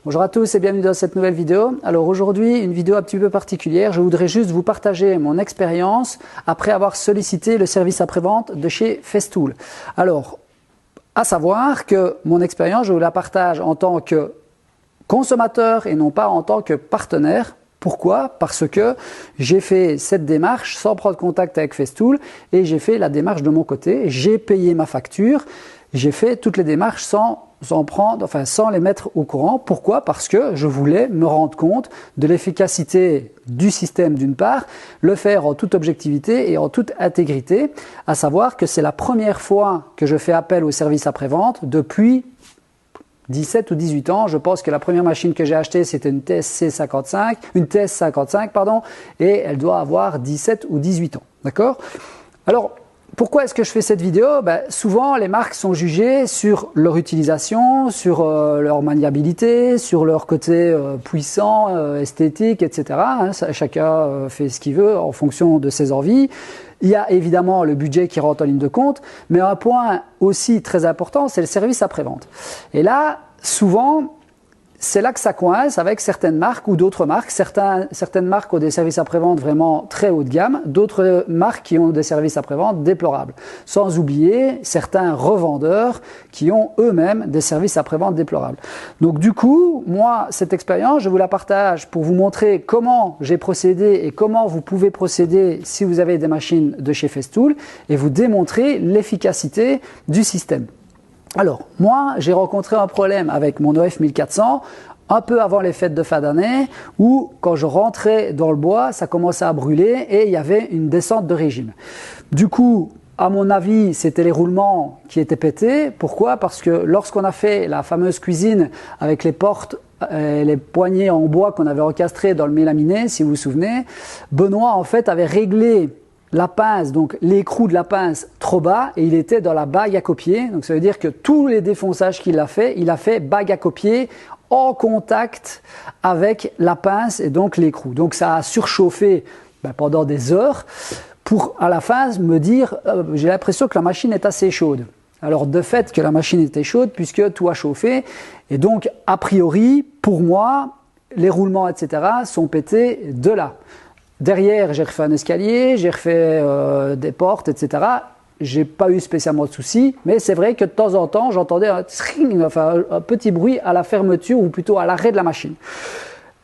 Bonjour à tous et bienvenue dans cette nouvelle vidéo. Alors aujourd'hui, une vidéo un petit peu particulière. Je voudrais juste vous partager mon expérience après avoir sollicité le service après-vente de chez Festool. Alors, à savoir que mon expérience, je vous la partage en tant que consommateur et non pas en tant que partenaire. Pourquoi? Parce que j'ai fait cette démarche sans prendre contact avec Festool et j'ai fait la démarche de mon côté. J'ai payé ma facture. J'ai fait toutes les démarches sans les mettre au courant. Pourquoi? Parce que je voulais me rendre compte de l'efficacité du système d'une part, le faire en toute objectivité et en toute intégrité, à savoir que c'est la première fois que je fais appel au service après-vente depuis 17 ou 18 ans. Je pense que la première machine que j'ai achetée, c'était une TS55, pardon, et elle doit avoir 17 ou 18 ans. D'accord? Alors, pourquoi est-ce que je fais cette vidéo? Souvent, les marques sont jugées sur leur utilisation, sur leur maniabilité, sur leur côté puissant, esthétique, etc. Chacun fait ce qu'il veut en fonction de ses envies. Il y a évidemment le budget qui rentre en ligne de compte, mais un point aussi très important, c'est le service après-vente. Et là, souvent, c'est là que ça coince avec certaines marques ou d'autres marques. Certaines marques ont des services après-vente vraiment très haut de gamme, d'autres marques qui ont des services après-vente déplorables. Sans oublier certains revendeurs qui ont eux-mêmes des services après-vente déplorables. Donc du coup, moi, cette expérience, je vous la partage pour vous montrer comment j'ai procédé et comment vous pouvez procéder si vous avez des machines de chez Festool et vous démontrer l'efficacité du système. Alors, moi, j'ai rencontré un problème avec mon EF 1400 un peu avant les fêtes de fin d'année où, quand je rentrais dans le bois, ça commençait à brûler et il y avait une descente de régime. Du coup, à mon avis, c'était les roulements qui étaient pétés. Pourquoi? Parce que lorsqu'on a fait la fameuse cuisine avec les portes et les poignées en bois qu'on avait encastrées dans le mélaminé, si vous vous souvenez, Benoît, en fait, avait réglé la pince, donc l'écrou de la pince trop bas et il était dans la bague à copier. Donc ça veut dire que tous les défonçages qu'il a fait, il a fait bague à copier en contact avec la pince et donc l'écrou. Donc ça a surchauffé pendant des heures pour à la fin me dire j'ai l'impression que la machine est assez chaude. Alors de fait que la machine était chaude puisque tout a chauffé et donc a priori pour moi les roulements etc. sont pétés de là. Derrière, j'ai refait un escalier, j'ai refait des portes, etc. J'ai pas eu spécialement de soucis, mais c'est vrai que de temps en temps, j'entendais un petit bruit à la fermeture ou plutôt à l'arrêt de la machine.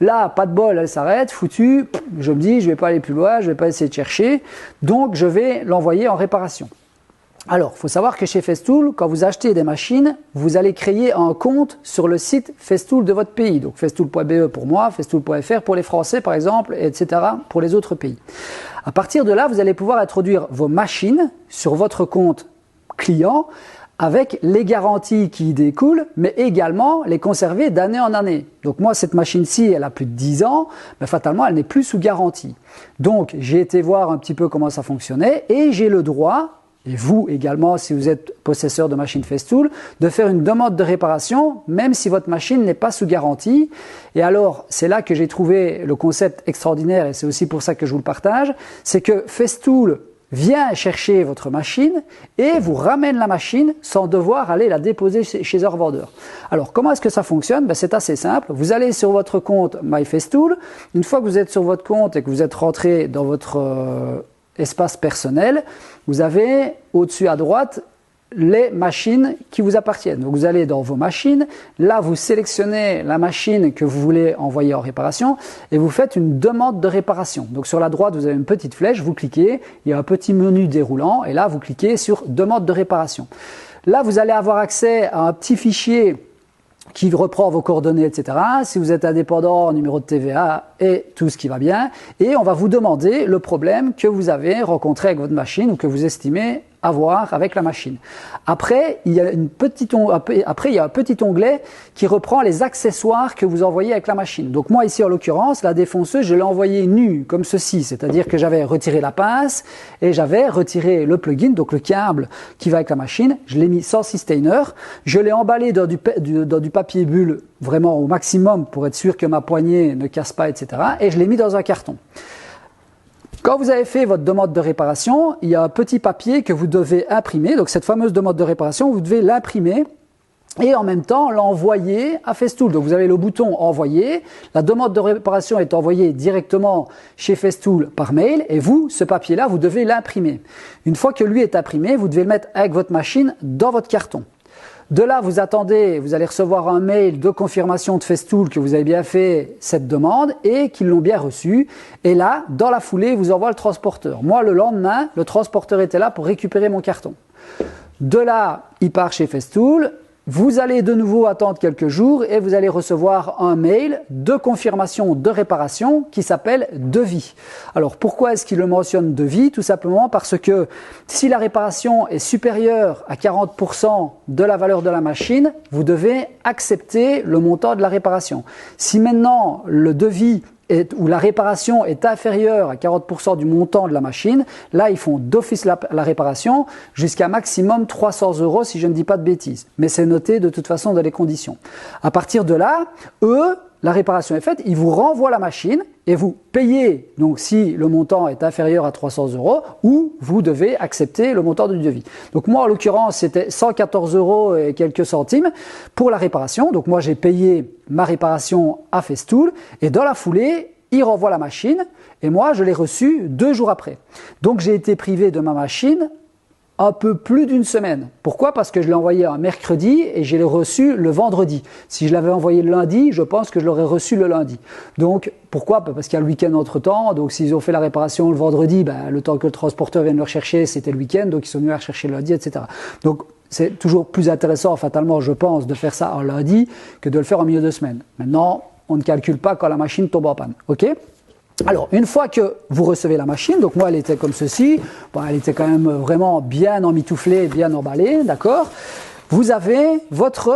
Là, pas de bol, elle s'arrête, foutu. Je me dis, je vais pas aller plus loin, je vais pas essayer de chercher. Donc, je vais l'envoyer en réparation. Alors, il faut savoir que chez Festool, quand vous achetez des machines, vous allez créer un compte sur le site Festool de votre pays. Donc, festool.be pour moi, festool.fr pour les Français par exemple, etc. pour les autres pays. À partir de là, vous allez pouvoir introduire vos machines sur votre compte client avec les garanties qui y découlent, mais également les conserver d'année en année. Donc moi, cette machine-ci, elle a plus de 10 ans, mais fatalement, elle n'est plus sous garantie. Donc, j'ai été voir un petit peu comment ça fonctionnait et j'ai le droit, et vous également, si vous êtes possesseur de machine Festool, de faire une demande de réparation, même si votre machine n'est pas sous garantie. Et alors, c'est là que j'ai trouvé le concept extraordinaire, et c'est aussi pour ça que je vous le partage, c'est que Festool vient chercher votre machine et vous ramène la machine sans devoir aller la déposer chez un revendeur. Alors, comment est-ce que ça fonctionne? C'est assez simple. Vous allez sur votre compte MyFestool. Une fois que vous êtes sur votre compte et que vous êtes rentré dans votre espace personnel, vous avez au-dessus à droite les machines qui vous appartiennent. Donc vous allez dans vos machines, là vous sélectionnez la machine que vous voulez envoyer en réparation et vous faites une demande de réparation. Donc sur la droite vous avez une petite flèche, vous cliquez, il y a un petit menu déroulant et là vous cliquez sur demande de réparation. Là vous allez avoir accès à un petit fichier qui reprend vos coordonnées, etc. Si vous êtes indépendant, numéro de TVA et tout ce qui va bien. Et on va vous demander le problème que vous avez rencontré avec votre machine ou que vous estimez avoir avec la machine. Après, il y a un petit onglet qui reprend les accessoires que vous envoyez avec la machine. Donc moi ici en l'occurrence, la défonceuse, je l'ai envoyée nue comme ceci, c'est-à-dire que j'avais retiré la pince et j'avais retiré le plugin, donc le câble qui va avec la machine. Je l'ai mis sans sustainer, je l'ai emballé dans du papier bulle vraiment au maximum pour être sûr que ma poignée ne casse pas, etc. Et je l'ai mis dans un carton. Quand vous avez fait votre demande de réparation, il y a un petit papier que vous devez imprimer. Donc cette fameuse demande de réparation, vous devez l'imprimer et en même temps l'envoyer à Festool. Donc vous avez le bouton envoyer, la demande de réparation est envoyée directement chez Festool par mail et vous, ce papier-là, vous devez l'imprimer. Une fois que lui est imprimé, vous devez le mettre avec votre machine dans votre carton. De là, vous attendez, vous allez recevoir un mail de confirmation de Festool que vous avez bien fait cette demande et qu'ils l'ont bien reçu. Et là, dans la foulée, vous envoie le transporteur. Moi, le lendemain, le transporteur était là pour récupérer mon carton. De là, il part chez Festool. Vous allez de nouveau attendre quelques jours et vous allez recevoir un mail de confirmation de réparation qui s'appelle devis. Alors pourquoi est-ce qu'il le mentionne devis? Tout simplement parce que si la réparation est supérieure à 40% de la valeur de la machine, vous devez accepter le montant de la réparation. Si maintenant le devis où la réparation est inférieure à 40% du montant de la machine, là ils font d'office la réparation jusqu'à maximum 300 € si je ne dis pas de bêtises. Mais c'est noté de toute façon dans les conditions. À partir de là, eux, la réparation est faite, ils vous renvoient la machine et vous payez, donc si le montant est inférieur à 300 € ou vous devez accepter le montant du devis. Donc moi en l'occurrence c'était 114 € et quelques centimes pour la réparation. Donc moi j'ai payé ma réparation à Festool et dans la foulée, ils renvoient la machine et moi je l'ai reçue 2 jours après. Donc j'ai été privé de ma machine un peu plus d'une semaine. Pourquoi? Parce que je l'ai envoyé un mercredi et je l'ai reçu le vendredi. Si je l'avais envoyé le lundi, je pense que je l'aurais reçu le lundi. Donc, pourquoi? Parce qu'il y a le week-end entre-temps. Donc, s'ils ont fait la réparation le vendredi, le temps que le transporteur vienne le rechercher, c'était le week-end. Donc, ils sont venus la rechercher le lundi, etc. Donc, c'est toujours plus intéressant, fatalement, je pense, de faire ça un lundi que de le faire en milieu de semaine. Maintenant, on ne calcule pas quand la machine tombe en panne. OK? Alors, une fois que vous recevez la machine, donc moi elle était comme ceci, elle était quand même vraiment bien emmitouflée, bien emballée, d'accord? Vous avez votre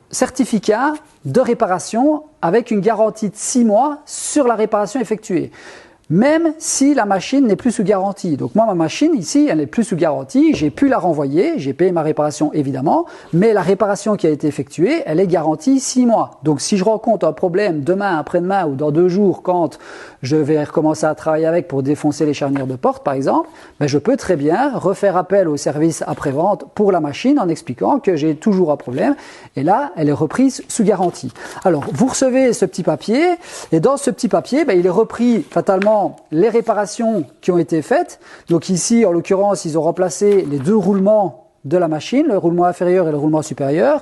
certificat de réparation avec une garantie de 6 mois sur la réparation effectuée. Même si la machine n'est plus sous garantie. Donc moi, ma machine ici, elle n'est plus sous garantie. J'ai pu la renvoyer, j'ai payé ma réparation évidemment, mais la réparation qui a été effectuée, elle est garantie 6 mois. Donc si je rencontre un problème demain, après-demain ou dans 2 jours, quand je vais recommencer à travailler avec pour défoncer les charnières de porte par exemple, je peux très bien refaire appel au service après-vente pour la machine en expliquant que j'ai toujours un problème. Et là, elle est reprise sous garantie. Alors, vous recevez ce petit papier et dans ce petit papier, il est repris fatalement les réparations qui ont été faites. Donc ici, en l'occurrence, ils ont remplacé les 2 roulements de la machine, le roulement inférieur et le roulement supérieur.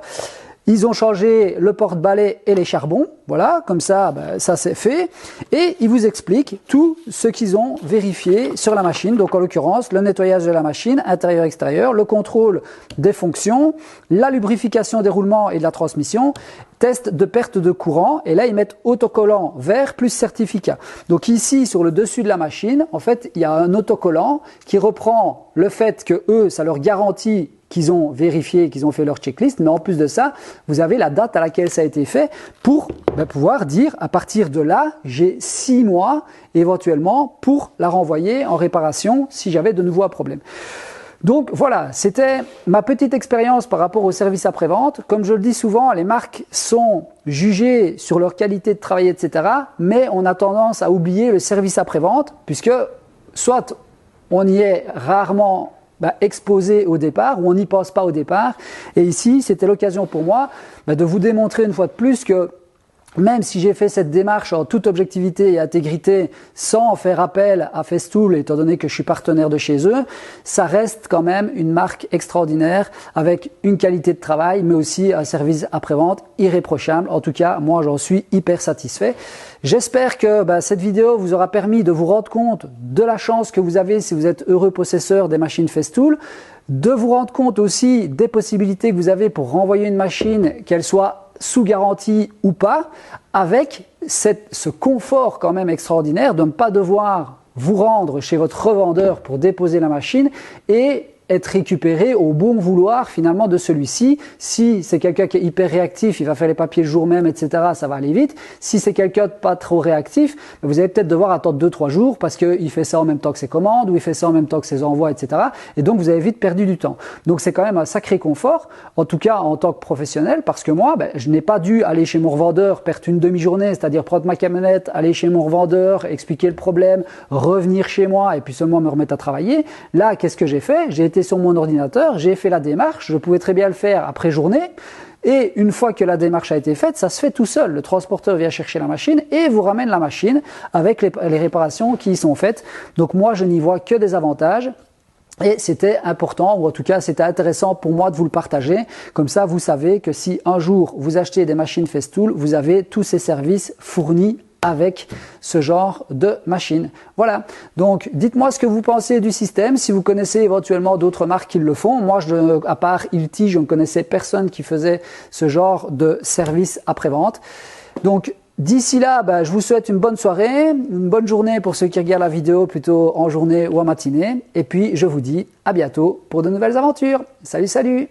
Ils ont changé le porte-balai et les charbons. Voilà, comme ça, ça c'est fait. Et ils vous expliquent tout ce qu'ils ont vérifié sur la machine. Donc en l'occurrence, le nettoyage de la machine, intérieur-extérieur, le contrôle des fonctions, la lubrification des roulements et de la transmission, test de perte de courant. Et là, ils mettent autocollant vert plus certificat. Donc ici, sur le dessus de la machine, en fait, il y a un autocollant qui reprend le fait que eux, ça leur garantit qu'ils ont vérifié, qu'ils ont fait leur checklist, mais en plus de ça, vous avez la date à laquelle ça a été fait pour pouvoir dire à partir de là, j'ai 6 mois éventuellement pour la renvoyer en réparation si j'avais de nouveau un problème. Donc voilà, c'était ma petite expérience par rapport au service après-vente. Comme je le dis souvent, les marques sont jugées sur leur qualité de travail, etc. Mais on a tendance à oublier le service après-vente puisque soit on y est rarement exposé au départ, ou on n'y pense pas au départ. Et ici, c'était l'occasion pour moi de vous démontrer une fois de plus que même si j'ai fait cette démarche en toute objectivité et intégrité sans faire appel à Festool, étant donné que je suis partenaire de chez eux, ça reste quand même une marque extraordinaire avec une qualité de travail, mais aussi un service après-vente irréprochable. En tout cas, moi, j'en suis hyper satisfait. J'espère que cette vidéo vous aura permis de vous rendre compte de la chance que vous avez si vous êtes heureux possesseur des machines Festool, de vous rendre compte aussi des possibilités que vous avez pour renvoyer une machine, qu'elle soit sous garantie ou pas, avec ce confort quand même extraordinaire de ne pas devoir vous rendre chez votre revendeur pour déposer la machine et être récupéré au bon vouloir finalement de celui-ci. Si c'est quelqu'un qui est hyper réactif, il va faire les papiers le jour même, etc., ça va aller vite. Si c'est quelqu'un de pas trop réactif, vous allez peut-être devoir attendre 2-3 jours parce qu'il fait ça en même temps que ses commandes ou il fait ça en même temps que ses envois, etc. Et donc vous avez vite perdu du temps. Donc c'est quand même un sacré confort, en tout cas en tant que professionnel, parce que moi, je n'ai pas dû aller chez mon revendeur, perdre une demi-journée, c'est-à-dire prendre ma camionnette, aller chez mon revendeur, expliquer le problème, revenir chez moi et puis seulement me remettre à travailler. Là, qu'est-ce que j'ai fait? J'ai été était sur mon ordinateur, j'ai fait la démarche, je pouvais très bien le faire après journée. Et une fois que la démarche a été faite, ça se fait tout seul. Le transporteur vient chercher la machine et vous ramène la machine avec les réparations qui y sont faites. Donc moi, je n'y vois que des avantages. Et c'était important, ou en tout cas c'était intéressant pour moi de vous le partager. Comme ça, vous savez que si un jour vous achetez des machines Festool, vous avez tous ces services fournis avec ce genre de machine. Voilà, donc dites-moi ce que vous pensez du système, si vous connaissez éventuellement d'autres marques qui le font. Moi, à part Ilti, je ne connaissais personne qui faisait ce genre de service après-vente. Donc, d'ici là, je vous souhaite une bonne soirée, une bonne journée pour ceux qui regardent la vidéo plutôt en journée ou en matinée. Et puis, je vous dis à bientôt pour de nouvelles aventures. Salut, salut!